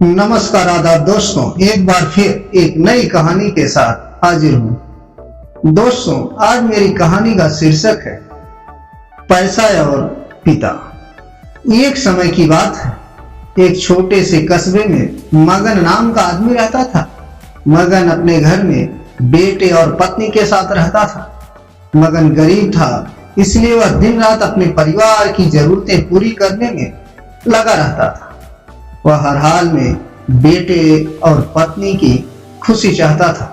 नमस्कार आदाब दोस्तों, एक बार फिर एक नई कहानी के साथ हाजिर हूँ। दोस्तों, आज मेरी कहानी का शीर्षक है पैसा और पिता। एक समय की बात है, एक छोटे से कस्बे में मगन नाम का आदमी रहता था। मगन अपने घर में बेटे और पत्नी के साथ रहता था। मगन गरीब था, इसलिए वह दिन रात अपने परिवार की जरूरतें पूरी करने में लगा रहता था। वह हर हाल में बेटे और पत्नी की खुशी चाहता था।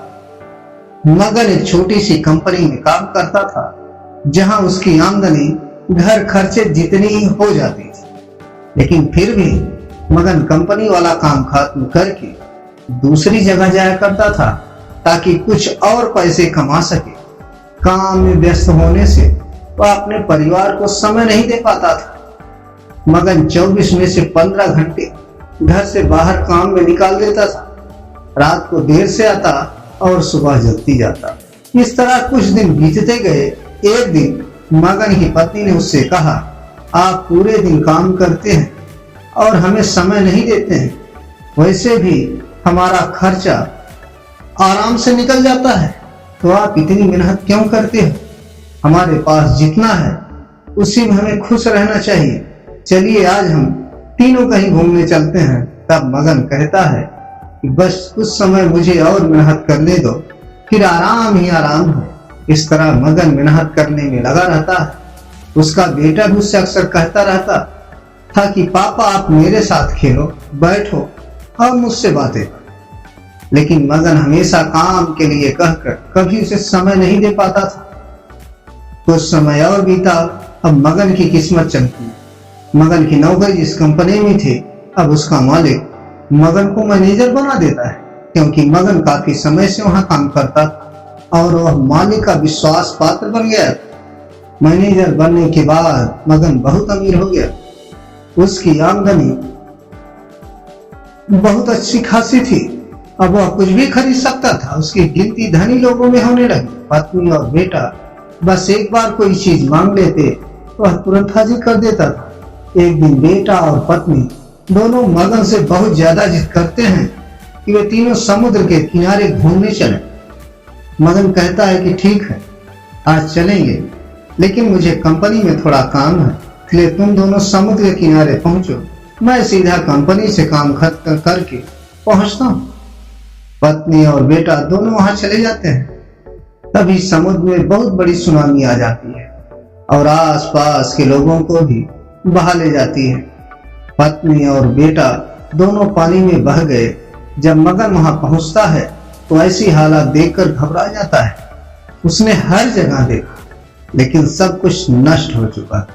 मगन एक छोटी सी कंपनी में काम करता था, जहां उसकी आमदनी घर खर्चे जितनी ही हो जाती थी। लेकिन फिर भी मगन कंपनी वाला काम खत्म करके दूसरी जगह जाया करता था, ताकि कुछ और पैसे कमा सके। काम में व्यस्त होने से वह अपने परिवार को समय नहीं दे पाता था। मगन 24 में से 15 घंटे घर से बाहर काम में निकाल देता था। रात को देर से आता और सुबह जल्दी जाता। इस तरह कुछ दिन बीतते गए। एक दिन मगन की पत्नी ने उससे कहा, आप पूरे दिन काम करते हैं और हमें समय नहीं देते हैं। वैसे भी हमारा खर्चा आराम से निकल जाता है, तो आप इतनी मेहनत क्यों करते हो? हमारे पास जितना है उसी में हमें खुश रहना चाहिए। चलिए आज हम तीनों कहीं घूमने चलते हैं। तब मगन कहता है कि बस कुछ समय मुझे और मेहनत करने दो, फिर आराम ही आराम है। इस तरह मगन मेहनत करने में लगा रहता है। उसका बेटा भी उससे अक्सर कहता रहता था कि पापा आप मेरे साथ खेलो, बैठो और मुझसे बातें करो। लेकिन मगन हमेशा काम के लिए कहकर कभी उसे समय नहीं दे पाता था। कुछ समय और बीता। अब मगन की किस्मत चमकी। मगन की नौकरी जिस कंपनी में थी, अब उसका मालिक मगन को मैनेजर बना देता है, क्योंकि मगन काफी समय से वहां काम करता था और वह मालिक का विश्वास पात्र बन गया। मैनेजर बनने के बाद मगन बहुत अमीर हो गया। उसकी आमदनी बहुत अच्छी खासी थी। अब वह कुछ भी खरीद सकता था। उसकी गिनती धनी लोगों में होने लगी। पत्नी और बेटा बस एक बार कोई चीज मांग लेते, वह तुरंत हाजिर कर देता था। एक दिन बेटा और पत्नी दोनों मगन से बहुत ज्यादा जिद करते हैं कि वे तीनों समुद्र के किनारे घूमने चले। मगन कहता है कि ठीक है, आज चलेंगे, लेकिन मुझे कंपनी में थोड़ा काम है, इसलिए तुम दोनों समुद्र के किनारे पहुंचो, मैं सीधा कंपनी से काम खत्म करके पहुंचता हूं। पत्नी और बेटा दोनों वहां चले जाते हैं। तभी समुद्र में बहुत बड़ी सुनामी आ जाती है और आसपास के लोगों को भी बहा ले जाती है। पत्नी और बेटा दोनों पानी में बह गए। जब मगन वहां पहुंचता है तो ऐसी हालत देखकर घबरा जाता है। उसने हर जगह देखा, लेकिन सब कुछ नष्ट हो चुका।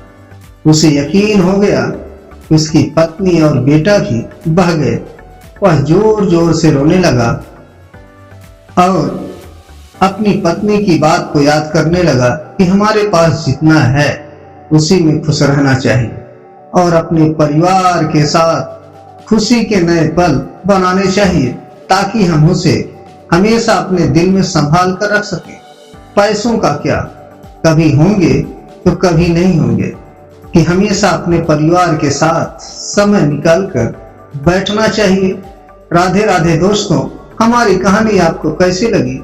उसे यकीन हो गया कि उसकी पत्नी और बेटा भी बह गए। वह जोर जोर से रोने लगा और अपनी पत्नी की बात को याद करने लगा कि हमारे पास जितना है उसी में खुश रहना चाहिए और अपने परिवार के साथ खुशी के नए पल बनाने चाहिए, ताकि हम उसे हमेशा अपने दिल में संभाल कर रख सकें। पैसों का क्या, कभी होंगे तो कभी नहीं होंगे, कि हमेशा अपने परिवार के साथ समय निकाल कर बैठना चाहिए। राधे राधे दोस्तों, हमारी कहानी आपको कैसी लगी